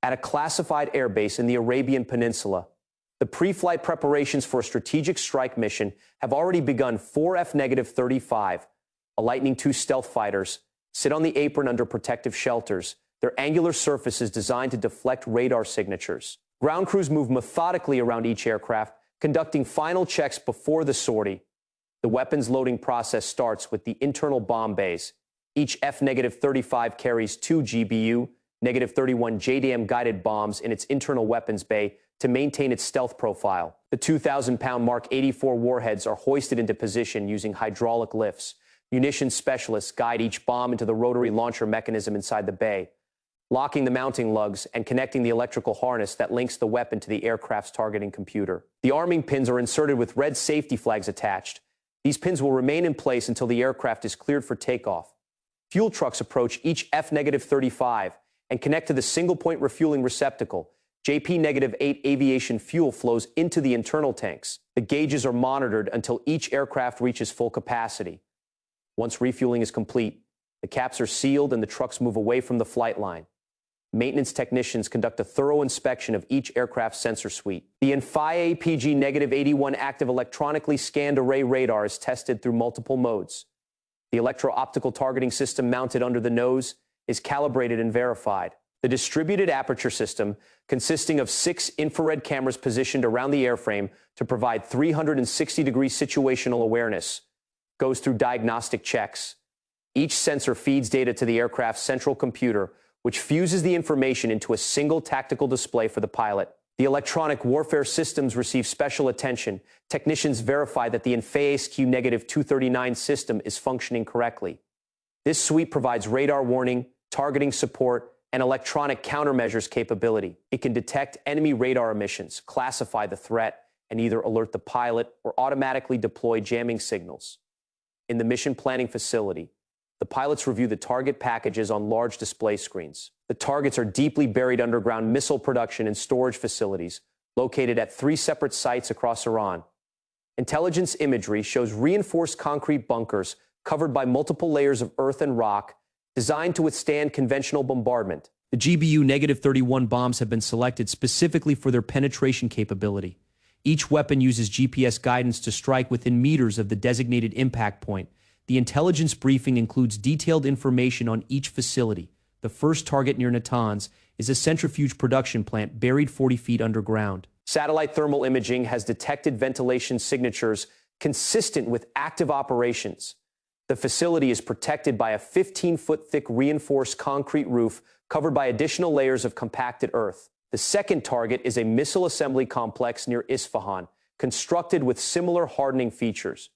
at a classified airbase in the Arabian Peninsula. The pre-flight preparations for a strategic strike mission have already begun. 4 F-35, a Lightning II stealth fighters, sit on the apron under protective shelters, their angular surfaces designed to deflect radar signatures. Ground crews move methodically around each aircraft, conducting final checks before the sortie. The weapons loading process starts with the internal bomb bays. Each F-35 carries 2 GBU, -31 JDAM guided bombs in its internal weapons bay to maintain its stealth profile. The 2,000-pound Mark 84 warheads are hoisted into position using hydraulic lifts. Munitions specialists guide each bomb into the rotary launcher mechanism inside the bay, locking the mounting lugs and connecting the electrical harness that links the weapon to the aircraft's targeting computer. The arming pins are inserted with red safety flags attached. These pins will remain in place until the aircraft is cleared for takeoff. Fuel trucks approach each F-35 and connect to the single-point refueling receptacle. JP-8 aviation fuel flows into the internal tanks. The gauges are monitored until each aircraft reaches full capacity. Once refueling is complete, the caps are sealed and the trucks move away from the flight line. Maintenance technicians conduct a thorough inspection of each aircraft sensor suite. The NFI APG-81 active electronically scanned array radar is tested through multiple modes. The electro-optical targeting system mounted under the nose is calibrated and verified. The distributed aperture system, consisting of 6 infrared cameras positioned around the airframe to provide 360-degree situational awareness, goes through diagnostic checks. Each sensor feeds data to the aircraft's central computer, which fuses the information into a single tactical display for the pilot. The electronic warfare systems receive special attention. Technicians verify that the NFASQ-239 system is functioning correctly. This suite provides radar warning, targeting support, and electronic countermeasures capability. It can detect enemy radar emissions, classify the threat, and either alert the pilot or automatically deploy jamming signals. In the mission planning facility, the pilots review the target packages on large display screens. The targets are deeply buried underground missile production and storage facilities located at 3 separate sites across Iran. Intelligence imagery shows reinforced concrete bunkers covered by multiple layers of earth and rock designed to withstand conventional bombardment. The GBU-31 bombs have been selected specifically for their penetration capability. Each weapon uses GPS guidance to strike within meters of the designated impact point. The intelligence briefing includes detailed information on each facility. The first target near Natanz is a centrifuge production plant buried 40 feet underground. Satellite thermal imaging has detected ventilation signatures consistent with active operations. The facility is protected by a 15-foot thick reinforced concrete roof covered by additional layers of compacted earth. The second target is a missile assembly complex near Isfahan, constructed with similar hardening features.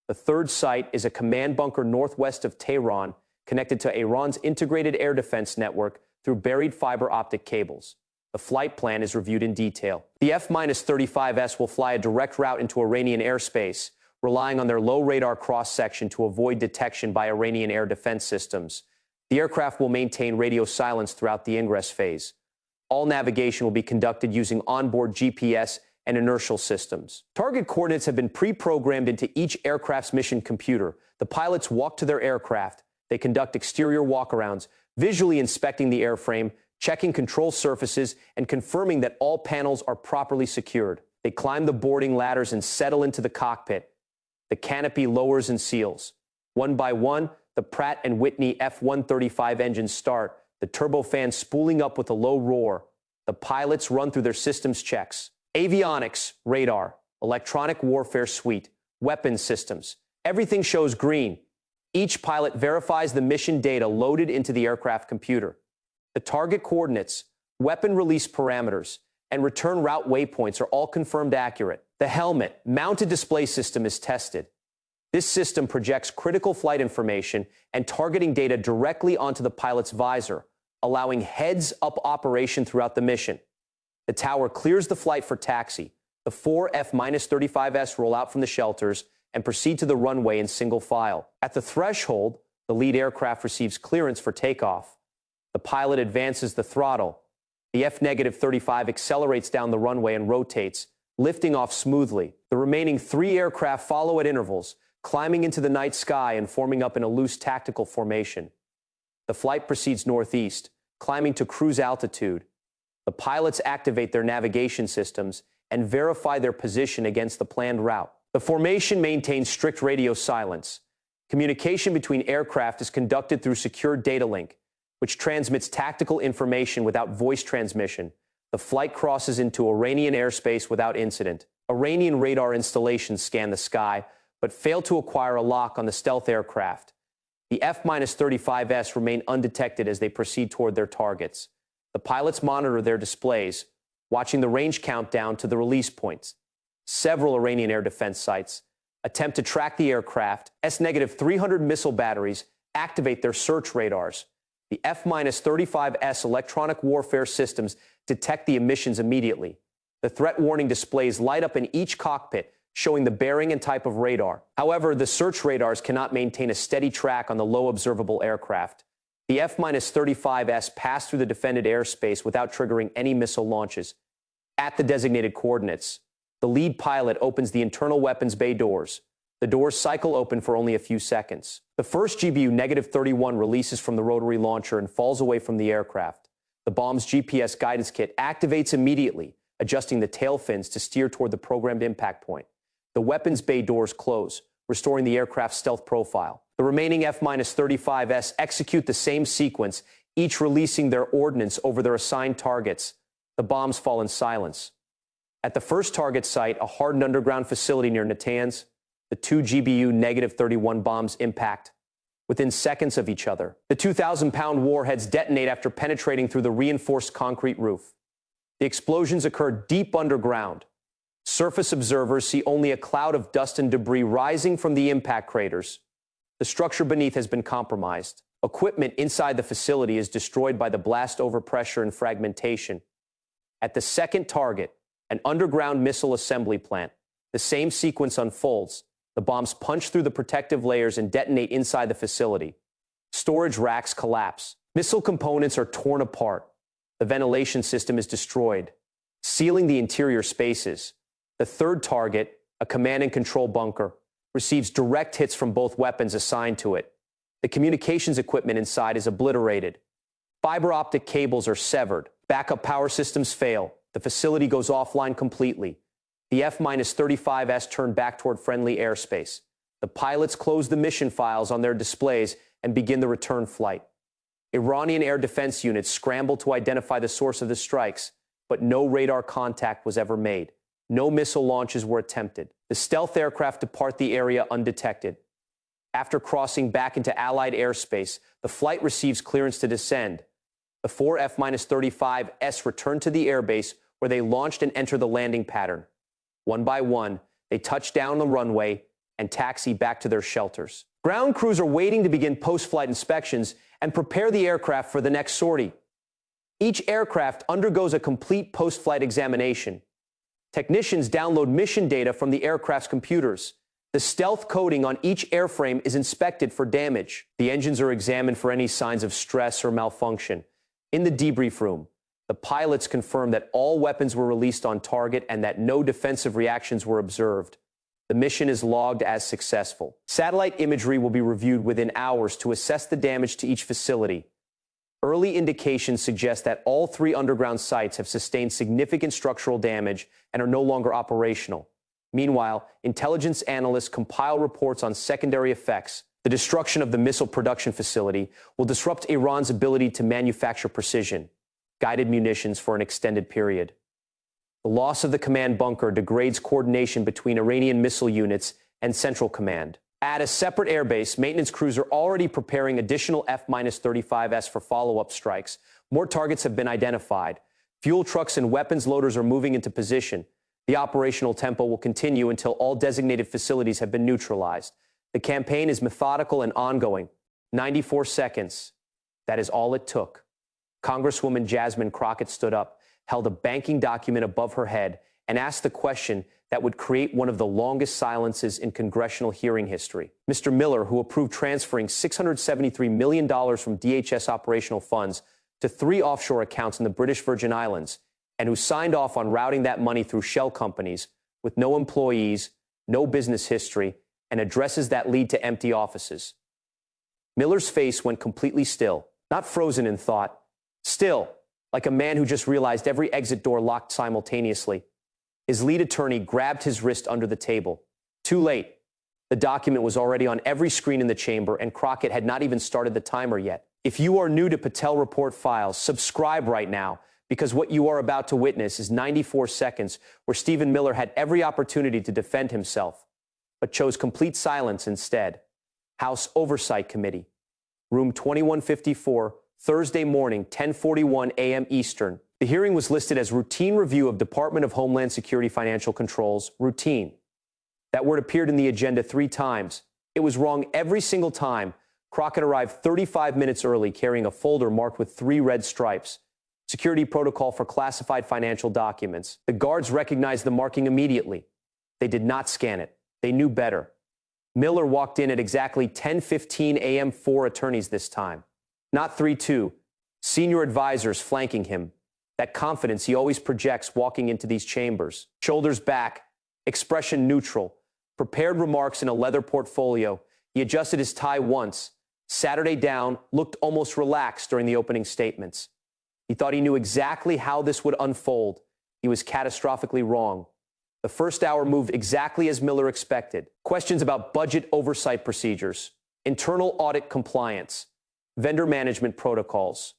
The third site is a command bunker northwest of Tehran, connected to Iran's integrated air defense network through buried fiber optic cables. The flight plan is reviewed in detail. The F-35S will fly a direct route into Iranian airspace, relying on their low radar cross-section to avoid detection by Iranian air defense systems. The aircraft will maintain radio silence throughout the ingress phase. All navigation will be conducted using onboard GPS and inertial systems. Target coordinates have been pre-programmed into each aircraft's mission computer. The pilots walk to their aircraft. They conduct exterior walkarounds, visually inspecting the airframe, checking control surfaces, and confirming that all panels are properly secured. They climb the boarding ladders and settle into the cockpit. The canopy lowers and seals. One by one, the Pratt & Whitney F-135 engines start, the turbofan spooling up with a low roar. The pilots run through their systems checks. Avionics, radar, electronic warfare suite, weapons systems. Everything shows green. Each pilot verifies the mission data loaded into the aircraft computer. The target coordinates, weapon release parameters, and return route waypoints are all confirmed accurate. The helmet, mounted display system is tested. This system projects critical flight information and targeting data directly onto the pilot's visor, allowing heads-up operation throughout the mission. The tower clears the flight for taxi. The 4 F-35S roll out from the shelters and proceed to the runway in single file. At the threshold, the lead aircraft receives clearance for takeoff. The pilot advances the throttle. The F-35 accelerates down the runway and rotates, lifting off smoothly. The remaining 3 aircraft follow at intervals, climbing into the night sky and forming up in a loose tactical formation. The flight proceeds northeast, climbing to cruise altitude. The pilots activate their navigation systems and verify their position against the planned route. The formation maintains strict radio silence. Communication between aircraft is conducted through secure data link, which transmits tactical information without voice transmission. The flight crosses into Iranian airspace without incident. Iranian radar installations scan the sky, but fail to acquire a lock on the stealth aircraft. The F-35S remain undetected as they proceed toward their targets. The pilots monitor their displays, watching the range countdown to the release points. Several Iranian air defense sites attempt to track the aircraft. S-300 missile batteries activate their search radars. The F-35S electronic warfare systems detect the emissions immediately. The threat warning displays light up in each cockpit, showing the bearing and type of radar. However, the search radars cannot maintain a steady track on the low observable aircraft. The F-35S passed through the defended airspace without triggering any missile launches. At the designated coordinates, the lead pilot opens the internal weapons bay doors. The doors cycle open for only a few seconds. The first GBU-31 releases from the rotary launcher and falls away from the aircraft. The bomb's GPS guidance kit activates immediately, adjusting the tail fins to steer toward the programmed impact point. The weapons bay doors close, restoring the aircraft's stealth profile. The remaining F-35S execute the same sequence, each releasing their ordnance over their assigned targets. The bombs fall in silence. At the first target site, a hardened underground facility near Natanz, the two GBU-31 bombs impact within seconds of each other. The 2,000-pound warheads detonate after penetrating through the reinforced concrete roof. The explosions occur deep underground. Surface observers see only a cloud of dust and debris rising from the impact craters. The structure beneath has been compromised. Equipment inside the facility is destroyed by the blast overpressure and fragmentation. At the second target, an underground missile assembly plant, the same sequence unfolds. The bombs punch through the protective layers and detonate inside the facility. Storage racks collapse. Missile components are torn apart. The ventilation system is destroyed, sealing the interior spaces. The third target, a command and control bunker, receives direct hits from both weapons assigned to it. The communications equipment inside is obliterated. Fiber optic cables are severed. Backup power systems fail. The facility goes offline completely. The F-35S turned back toward friendly airspace. The pilots close the mission files on their displays and begin the return flight. Iranian air defense units scramble to identify the source of the strikes, but no radar contact was ever made. No missile launches were attempted. The stealth aircraft depart the area undetected. After crossing back into Allied airspace, the flight receives clearance to descend. The four F-35S return to the airbase where they launched and enter the landing pattern. One by one, they touch down the runway and taxi back to their shelters. Ground crews are waiting to begin post-flight inspections and prepare the aircraft for the next sortie. Each aircraft undergoes a complete post-flight examination. Technicians download mission data from the aircraft's computers. The stealth coating on each airframe is inspected for damage. The engines are examined for any signs of stress or malfunction. In the debrief room, the pilots confirm that all weapons were released on target and that no defensive reactions were observed. The mission is logged as successful. Satellite imagery will be reviewed within hours to assess the damage to each facility. Early indications suggest that all three underground sites have sustained significant structural damage and are no longer operational. Meanwhile, intelligence analysts compile reports on secondary effects. The destruction of the missile production facility will disrupt Iran's ability to manufacture precision-guided munitions for an extended period. The loss of the command bunker degrades coordination between Iranian missile units and Central Command. At a separate airbase, maintenance crews are already preparing additional F-35S for follow-up strikes. More targets have been identified. Fuel trucks and weapons loaders are moving into position. The operational tempo will continue until all designated facilities have been neutralized. The campaign is methodical and ongoing. 94 seconds. That is all it took. Congresswoman Jasmine Crockett stood up, held a banking document above her head, and asked the question that would create one of the longest silences in congressional hearing history. Mr. Miller, who approved transferring $673 million from DHS operational funds to 3 offshore accounts in the British Virgin Islands, and who signed off on routing that money through shell companies with no employees, no business history, and addresses that lead to empty offices. Miller's face went completely still, not frozen in thought, still, like a man who just realized every exit door locked simultaneously. His lead attorney grabbed his wrist under the table. Too late. The document was already on every screen in the chamber, and Crockett had not even started the timer yet. If you are new to Patel Report Files, subscribe right now, because what you are about to witness is 94 seconds where Stephen Miller had every opportunity to defend himself, but chose complete silence instead. House Oversight Committee, room 2154, Thursday morning, 10:41 a.m. Eastern. The hearing was listed as routine review of Department of Homeland Security financial controls, routine. That word appeared in the agenda 3 times. It was wrong every single time. Crockett arrived 35 minutes early carrying a folder marked with 3 red stripes. Security protocol for classified financial documents. The guards recognized the marking immediately. They did not scan it. They knew better. Miller walked in at exactly 10:15 a.m. 4 attorneys this time, not 3-2. Senior advisors flanking him. That confidence he always projects walking into these chambers. Shoulders back, expression neutral, prepared remarks in a leather portfolio. He adjusted his tie once, Saturday down, looked almost relaxed during the opening statements. He thought he knew exactly how this would unfold. He was catastrophically wrong. The first hour moved exactly as Miller expected. Questions about budget oversight procedures, internal audit compliance, vendor management protocols.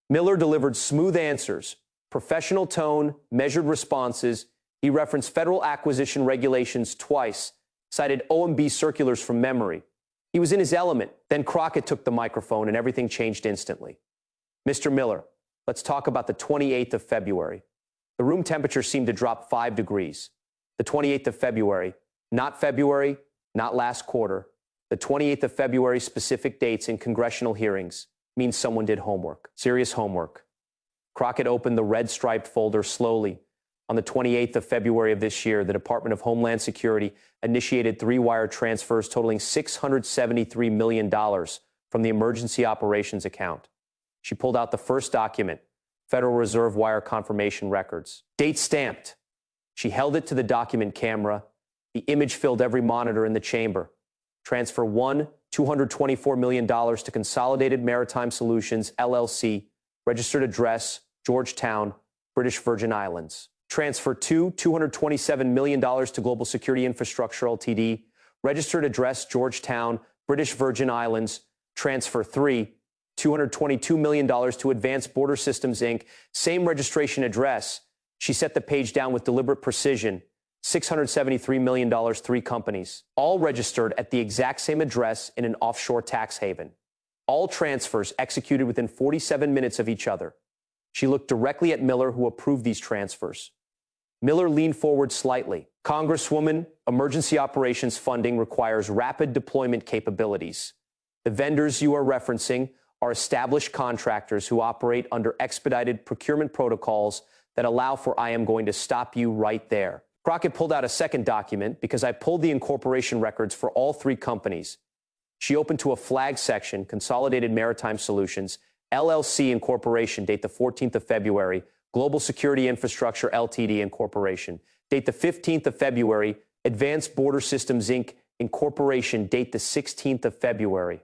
Miller delivered smooth answers, professional tone, measured responses. He referenced federal acquisition regulations twice, cited OMB circulars from memory. He was in his element. Then Crockett took the microphone and everything changed instantly. Mr. Miller, let's talk about the 28th of February. The room temperature seemed to drop 5 degrees. The 28th of February, not last quarter. The 28th of February specific dates in congressional hearings means someone did homework, serious homework. Crockett opened the red striped folder slowly. On the 28th of February of this year, the Department of Homeland Security initiated 3 wire transfers totaling $673 million from the emergency operations account. She pulled out the first document, Federal Reserve wire confirmation records. Date stamped. She held it to the document camera. The image filled every monitor in the chamber. Transfer 1, $224 million to Consolidated Maritime Solutions, LLC, registered address, Georgetown, British Virgin Islands. Transfer 2, $227 million to Global Security Infrastructure, Ltd., registered address, Georgetown, British Virgin Islands. Transfer 3, $222 million to Advanced Border Systems, Inc., same registration address. She set the page down with deliberate precision. $673 million, 3 companies, all registered at the exact same address in an offshore tax haven. All transfers executed within 47 minutes of each other. She looked directly at Miller, who approved these transfers. Miller leaned forward slightly. Congresswoman, emergency operations funding requires rapid deployment capabilities. The vendors you are referencing are established contractors who operate under expedited procurement protocols that allow for I am going to stop you right there. Crockett pulled out a second document because I pulled the incorporation records for all 3 companies. She opened to a flag section, Consolidated Maritime Solutions, LLC Incorporation, date the 14th of February, Global Security Infrastructure, Ltd. Incorporation, date the 15th of February, Advanced Border Systems, Inc. Incorporation, date the 16th of February.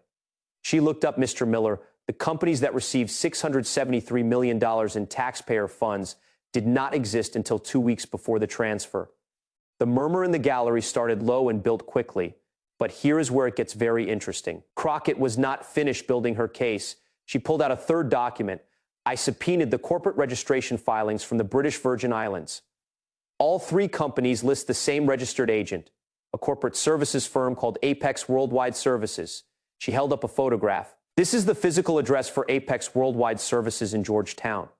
She looked up Mr. Miller. The companies that received $673 million in taxpayer funds did not exist until 2 weeks before the transfer. The murmur in the gallery started low and built quickly. But here is where it gets very interesting. Crockett was not finished building her case. She pulled out a third document. I subpoenaed the corporate registration filings from the British Virgin Islands. All 3 companies list the same registered agent, a corporate services firm called Apex Worldwide Services. She held up a photograph. This is the physical address for Apex Worldwide Services in Georgetown.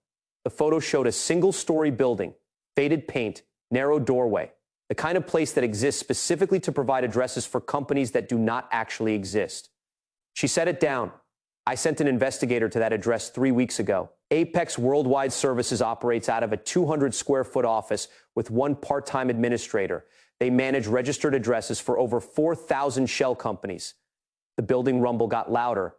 The photo showed a single-story building, faded paint, narrow doorway, the kind of place that exists specifically to provide addresses for companies that do not actually exist. She set it down. I sent an investigator to that address 3 weeks ago. Apex Worldwide Services operates out of a 200-square-foot office with 1 part-time administrator. They manage registered addresses for over 4,000 shell companies. The building rumble got louder.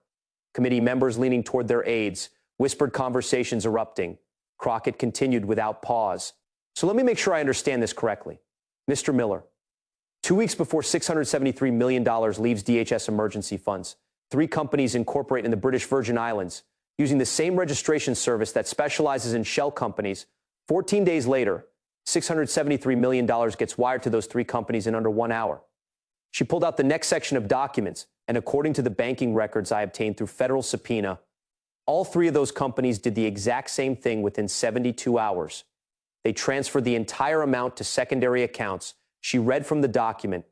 Committee members leaning toward their aides, whispered conversations erupting. Crockett continued without pause. So let me make sure I understand this correctly. Mr. Miller, 2 weeks before $673 million leaves DHS emergency funds, 3 companies incorporate in the British Virgin Islands. using the same registration service that specializes in shell companies. 14 days later, $673 million gets wired to those three companies in under 1 hour. She pulled out the next section of documents, and according to the banking records I obtained through federal subpoena, all three of those companies did the exact same thing within 72 hours. They transferred the entire amount to secondary accounts. She read from the document.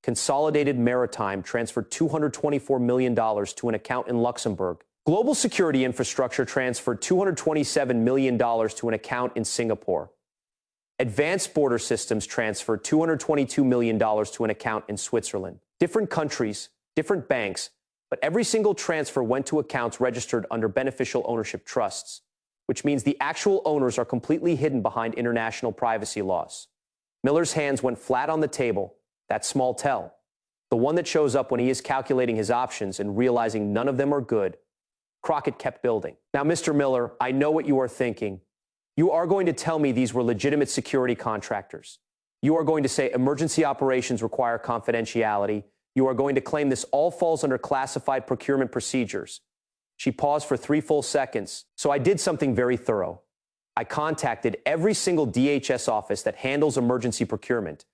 Consolidated Maritime transferred $224 million to an account in Luxembourg. Global Security Infrastructure transferred $227 million to an account in Singapore. Advanced Border Systems transferred $222 million to an account in Switzerland. Different countries, different banks, but every single transfer went to accounts registered under beneficial ownership trusts, which means the actual owners are completely hidden behind international privacy laws. Miller's hands went flat on the table, that small tell, the one that shows up when he is calculating his options and realizing none of them are good. Crockett kept building. Now, Mr. Miller, I know what you are thinking. You are going to tell me these were legitimate security contractors. You are going to say emergency operations require confidentiality. You are going to claim this all falls under classified procurement procedures. She paused for 3 full seconds. So I did something very thorough. I contacted every single DHS office that handles emergency procurement.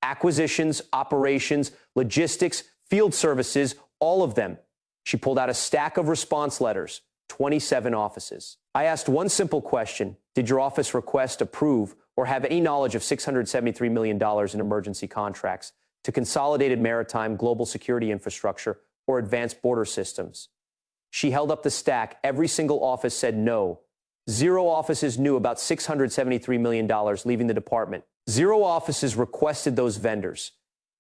Acquisitions, operations, logistics, field services, all of them. She pulled out a stack of response letters, 27 offices. I asked one simple question. Did your office request, approve, or have any knowledge of $673 million in emergency contracts to Consolidated Maritime, Global Security Infrastructure, or Advanced Border Systems? She held up the stack. Every single office said no. 0 offices knew about $673 million leaving the department. 0 offices requested those vendors.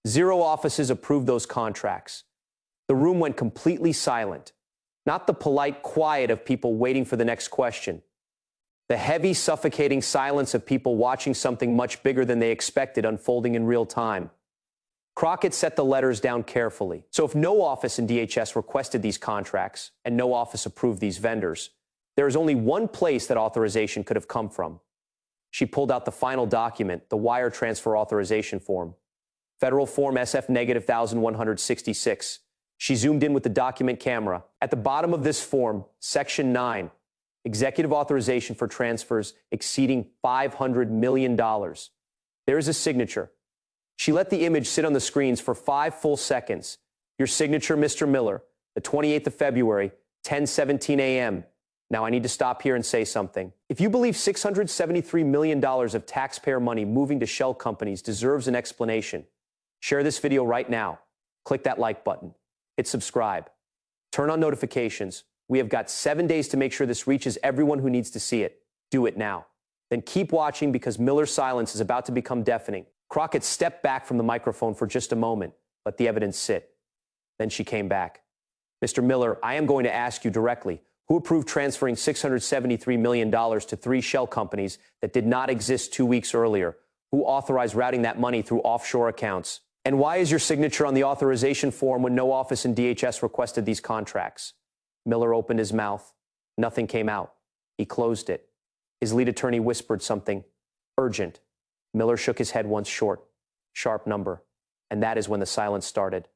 0 offices approved those contracts. The room went completely silent. Not the polite quiet of people waiting for the next question. The heavy, suffocating silence of people watching something much bigger than they expected unfolding in real time. Crockett set the letters down carefully. So if no office in DHS requested these contracts and no office approved these vendors, there is only one place that authorization could have come from. She pulled out the final document, the wire transfer authorization form, Federal Form SF-1166. She zoomed in with the document camera. At the bottom of this form, Section 9, Executive Authorization for Transfers exceeding $500 million. There is a signature. She let the image sit on the screens for 5 full seconds. Your signature, Mr. Miller, the 28th of February, 10:17 a.m. Now I need to stop here and say something. If you believe $673 million of taxpayer money moving to shell companies deserves an explanation, share this video right now. Click that like button. Hit subscribe. Turn on notifications. We have got 7 days to make sure this reaches everyone who needs to see it. Do it now. Then keep watching because Miller's silence is about to become deafening. Crockett stepped back from the microphone for just a moment, let the evidence sit. Then she came back. Mr. Miller, I am going to ask you directly, who approved transferring $673 million to 3 shell companies that did not exist 2 weeks earlier? Who authorized routing that money through offshore accounts? And why is your signature on the authorization form when no office in DHS requested these contracts? Miller opened his mouth. Nothing came out. He closed it. His lead attorney whispered something urgent. Miller shook his head once short. Sharp number. And that is when the silence started.